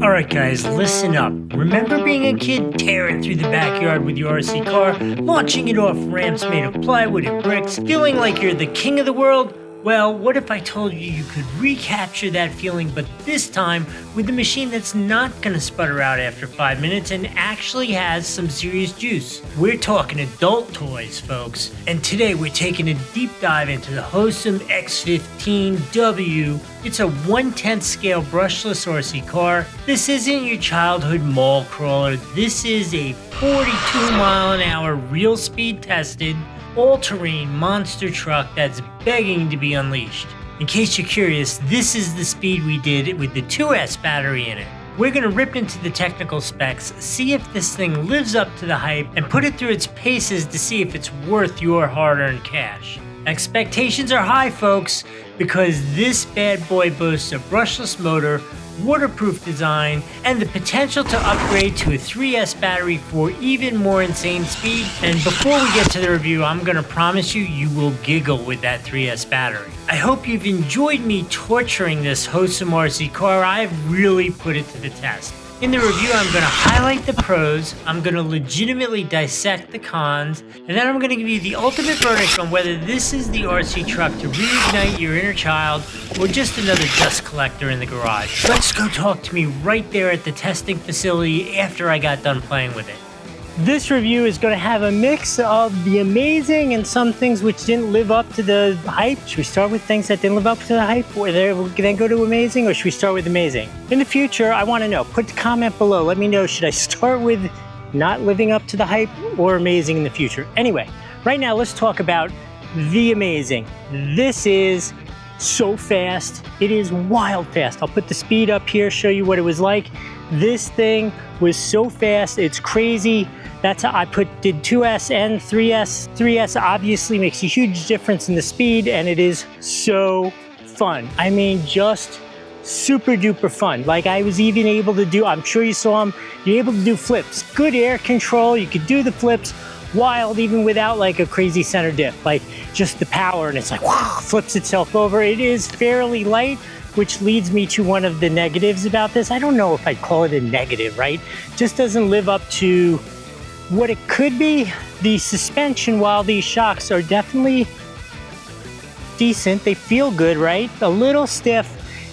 Alright guys, listen up. Remember being a kid tearing through the backyard with your RC car, launching it off ramps made of plywood and bricks, feeling like you're the king of the world? Well, what if I told you could recapture that feeling, but this time with a machine that's not gonna sputter out after 5 minutes and actually has some serious juice? We're talking adult toys, folks. And today we're taking a deep dive into the Hosim X15W. It's a 1/10 scale brushless RC car. This isn't your childhood mall crawler. This is a 42 mile an hour real speed tested all-terrain monster truck that's begging to be unleashed. In case you're curious, this is the speed we did with the 2S battery in it. We're gonna rip into the technical specs, see if this thing lives up to the hype, and put it through its paces to see if it's worth your hard-earned cash. Expectations are high, folks, because this bad boy boasts a brushless motor, waterproof design, and the potential to upgrade to a 3S battery for even more insane speed. And before we get to the review, I'm gonna promise you will giggle with that 3S battery. I hope you've enjoyed me torturing this Hosim RC car. I've really put it to the test. In the review, I'm going to highlight the pros, I'm going to legitimately dissect the cons, and then I'm going to give you the ultimate verdict on whether this is the RC truck to reignite your inner child or just another dust collector in the garage. Let's go talk to me right there at the testing facility after I got done playing with it. This review is going to have a mix of the amazing and some things which didn't live up to the hype. Should we start with things that didn't live up to the hype, or then go to amazing, or should we start with amazing? In the future, I want to know. Put a comment below. Let me know, should I start with not living up to the hype or amazing in the future? Anyway, right now let's talk about the amazing. This is so fast. It is wild fast. I'll put the speed up here, show you what it was like. This thing was so fast, it's crazy. That's how I did 2S and 3S. 3S obviously makes a huge difference in the speed, and it is so fun. I mean, just super duper fun. Like, I was even able to do, I'm sure you saw them, you're able to do flips. Good air control, you could do the flips wild even without like a crazy center dip. Like, just the power, and it's like, wow, flips itself over. It is fairly light, which leads me to one of the negatives about this. I don't know if I'd call it a negative, right? Just doesn't live up to what it could be. The suspension, while these shocks are definitely decent, they feel good, right? A little stiff,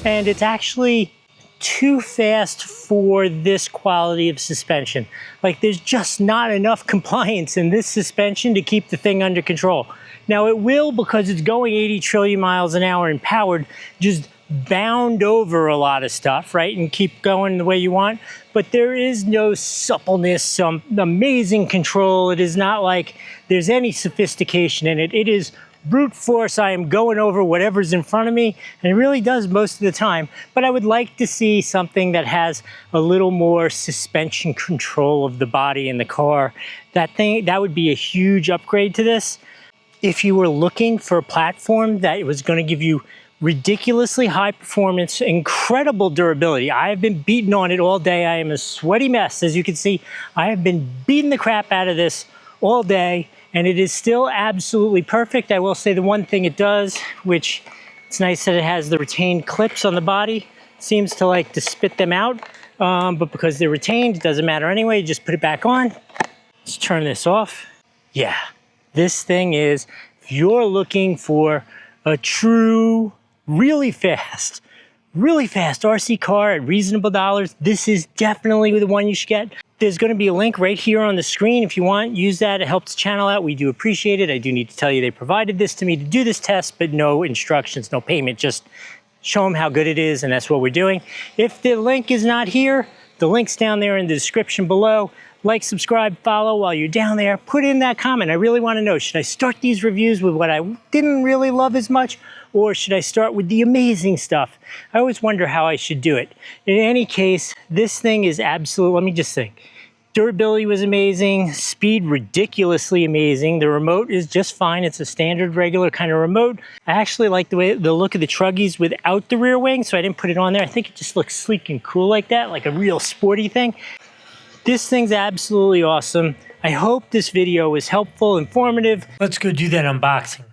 and it's actually too fast for this quality of suspension. Like, there's just not enough compliance in this suspension to keep the thing under control. Now it will, because it's going 80 trillion miles an hour and powered, just bound over a lot of stuff, right, and keep going the way you want, but there is no suppleness, some amazing control. It is not like there's any sophistication in it. It is brute force. I am going over whatever's in front of me, and it really does most of the time, but I would like to see something that has a little more suspension control of the body in the car. That would be a huge upgrade to this. If you were looking for a platform that was going to give you ridiculously high performance, incredible durability. I have been beating on it all day. I am a sweaty mess. As you can see, I have been beating the crap out of this all day, and it is still absolutely perfect. I will say the one thing it does, which it's nice that it has the retained clips on the body, seems to like to spit them out, but because they're retained, it doesn't matter anyway. You just put it back on. Let's turn this off. Yeah, this thing is, if you're looking for a true really fast RC car at reasonable dollars, this is definitely the one you should get. There's going to be a link right here on the screen if you want. Use that. It helps the channel out. We do appreciate it. I do need to tell you they provided this to me to do this test, but no instructions, no payment. Just show them how good it is, and that's what we're doing. If the link is not here, the link's down there in the description below. Like, subscribe, follow while you're down there. Put in that comment. I really want to know, should I start these reviews with what I didn't really love as much, or should I start with the amazing stuff? I always wonder how I should do it. In any case, this thing is absolute. Let me just think. Durability was amazing. Speed, ridiculously amazing. The remote is just fine. It's a standard, regular kind of remote. I actually like the look of the truggies without the rear wing, so I didn't put it on there. I think it just looks sleek and cool like that, like a real sporty thing. This thing's absolutely awesome. I hope this video was helpful, informative. Let's go do that unboxing.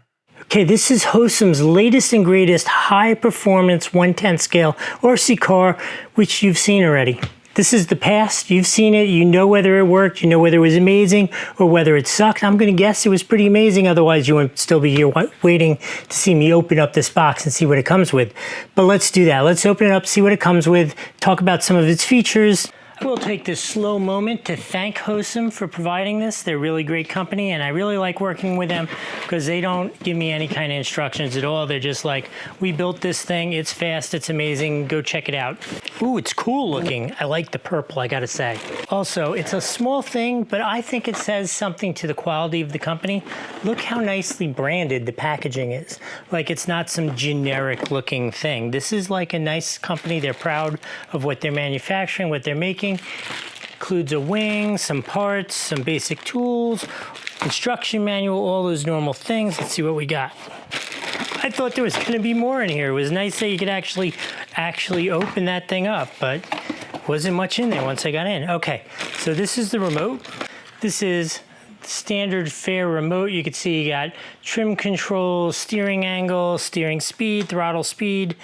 Okay, this is Hosim's latest and greatest high performance 1/10 scale RC car, which you've seen already. This is the past, you've seen it, you know whether it worked, you know whether it was amazing or whether it sucked. I'm gonna guess it was pretty amazing, otherwise you wouldn't still be here waiting to see me open up this box and see what it comes with. But let's do that, let's open it up, see what it comes with, talk about some of its features. I will take this slow moment to thank Hosim for providing this. They're a really great company and I really like working with them because they don't give me any kind of instructions at all. They're just like, we built this thing, it's fast, it's amazing, go check it out. Ooh, it's cool looking. I like the purple, I gotta say. Also, it's a small thing, but I think it says something to the quality of the company. Look how nicely branded the packaging is. Like it's not some generic looking thing. This is like a nice company. They're proud of what they're manufacturing, what they're making. Includes a wing, some parts, some basic tools, instruction manual, all those normal things. Let's see what we got. I thought there was gonna be more in here. It was nice that you could actually open that thing up, but wasn't much in there once I got in. Okay, so this is the remote. This is standard fare remote. You can see you got trim control, steering angle, steering speed, throttle speed.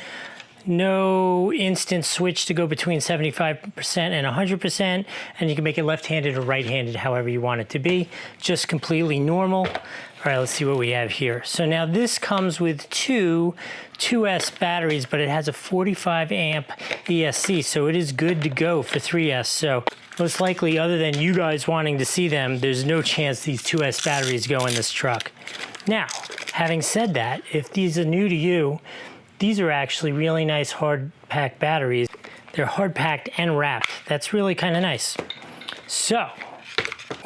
No instant switch to go between 75% and 100%, and you can make it left-handed or right-handed, however you want it to be. Just completely normal. All right, let's see what we have here. So now this comes with two 2S batteries, but it has a 45 amp ESC, so it is good to go for 3S. So most likely, other than you guys wanting to see them, there's no chance these 2S batteries go in this truck. Now, having said that, if these are new to you, these are actually really nice hard pack batteries. They're hard packed and wrapped. That's really kind of nice. So,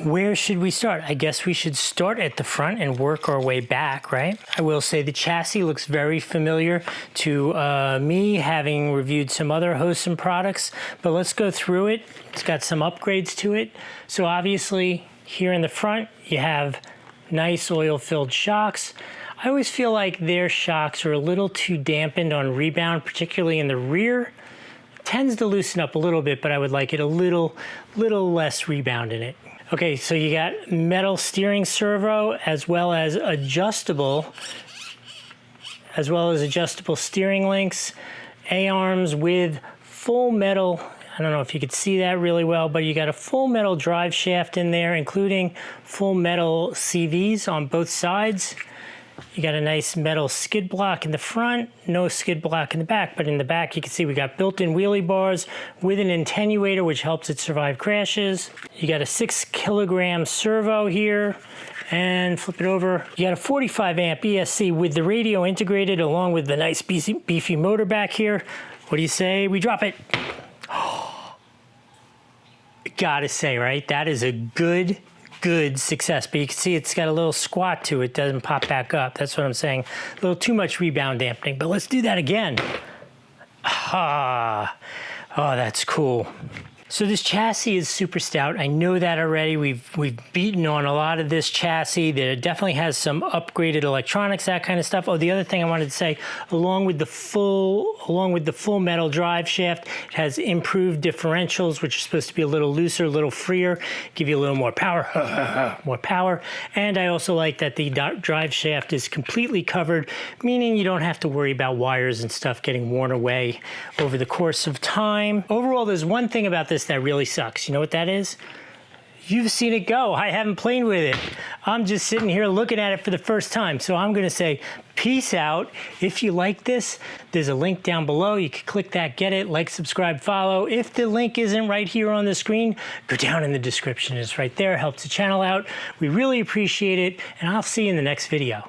where should we start? I guess we should start at the front and work our way back, right? I will say the chassis looks very familiar to me, having reviewed some other Hosim products, but let's go through it. It's got some upgrades to it. So obviously, here in the front, you have nice oil-filled shocks. I always feel like their shocks are a little too dampened on rebound, particularly in the rear. It tends to loosen up a little bit, but I would like it a little less rebound in it. Okay, so you got metal steering servo as well as adjustable steering links, A-arms with full metal. I don't know if you could see that really well, but you got a full metal drive shaft in there, including full metal CVs on both sides. You got a nice metal skid block in the front, no skid block in the back, but in the back you can see we got built-in wheelie bars with an attenuator which helps it survive crashes. You got a 6 kilogram servo here, and flip it over. You got a 45 amp ESC with the radio integrated along with the nice beefy motor back here. What do you say we drop it? Gotta say, right? That is a good success, but you can see it's got a little squat to it, doesn't pop back up. That's what I'm saying. A little too much rebound dampening, but let's do that again. Oh, that's cool. So this chassis is super stout. I know that already. We've beaten on a lot of this chassis. There definitely has some upgraded electronics, that kind of stuff. Oh, the other thing I wanted to say, along with the full metal drive shaft, it has improved differentials, which are supposed to be a little looser, a little freer, give you a little more power, more power. And I also like that the drive shaft is completely covered, meaning you don't have to worry about wires and stuff getting worn away over the course of time. Overall, there's one thing about this that really sucks. You know what that is? You've seen it go. I haven't played with it. I'm just sitting here looking at it for the first time. So I'm gonna say peace out. If you like this, there's a link down below. You can click that, get it, like, subscribe, follow. If the link isn't right here on the screen, go down in the description. It's right there, helps the channel out. We really appreciate it, and I'll see you in the next video.